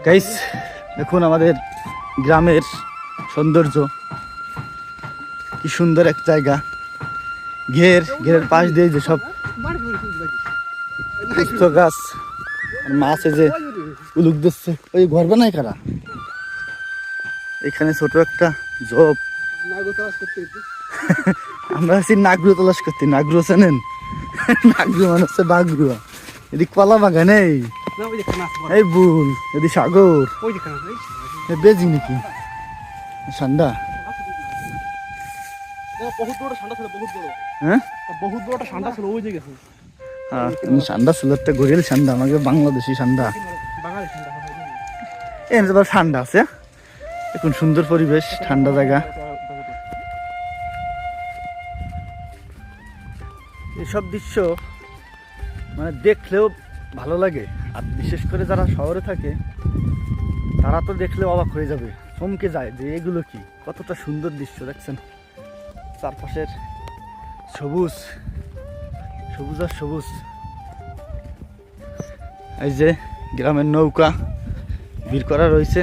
Guys দেখুন আমাদের গ্রামের সৌন্দর্য, কি সুন্দর এক জায়গা। ঘেরের পাশ দিয়ে যে সব পুষ্প গাছ, মাছে যে উলুক দিচ্ছে, ওই ঘর বানায় কারা? এখানে ছোট একটা জব, আমরা আছি নাগরু তলাশ করতে। নাগরু চেনেন? নাগরু মানে হচ্ছে বাগরুয়া। এদিক কলা বাগান, এই বুল, এদিক সাগর, বেজি নাকি ঠান্ডা। হ্যাঁ ঠান্ডা ছিল একটা গরিয়াল ঠান্ডা, আমাকে বাংলাদেশি ঠান্ডা। এবার ঠান্ডা আছে, এখন সুন্দর পরিবেশ, ঠান্ডা জায়গা। এসব দৃশ্য মানে দেখলেও ভালো লাগে, আর বিশেষ করে যারা শহরে থাকে তারা তো দেখলে অবাক হয়ে যাবে, চমকে যায় যে এগুলো কি, কতটা সুন্দর দৃশ্য দেখছেন। চারপাশের সবুজ সবুজ আর সবুজ। এই যে গ্রামের নৌকা ভিড় করা রয়েছে,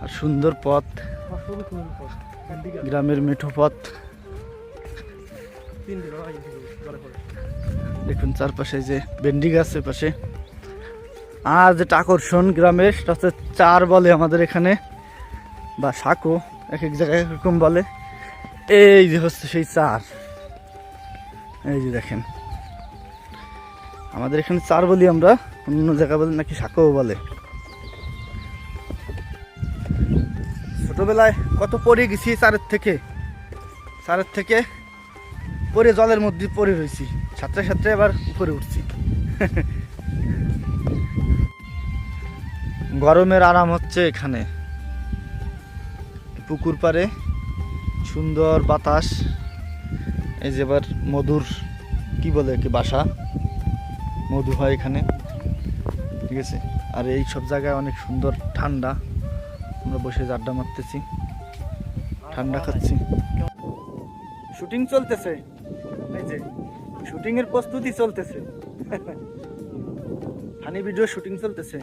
আর সুন্দর পথ, গ্রামের মেঠো পথ। দেখুন চারপাশে যে ভেন্ডি গাছ পাশে। আর যেটা আকর্ষণ গ্রামের, সেটা হচ্ছে চার বলে আমাদের এখানে, বা শাকো, এক এক জায়গায় এরকম বলে। এই যে হচ্ছে সেই চার, এই যে দেখেন আমাদের এখানে চার বলি আমরা, অন্য জায়গা বলে নাকি শাকও বলে। ছোটবেলায় কত পড়ে গেছি চারের থেকে পরে জলের মধ্যে পড়ে রয়েছি, সাঁতরে আবার উপরে উঠছি। গরমের আরাম হচ্ছে এখানে, পুকুর পাড়ে সুন্দর বাতাস। এই যে এবার মধুর কি বলে কি বাসা, মধু হয় এখানে, ঠিক আছে। আর এই সব জায়গায় অনেক সুন্দর ঠান্ডা, আমরা বসে আড্ডা মারতেছি, ঠান্ডা খাচ্ছি। শুটিং চলতেছে, এই যে শুটিং এর প্রস্তুতি চলতেছে, ফানি ভিডিও শুটিং চলতেছে।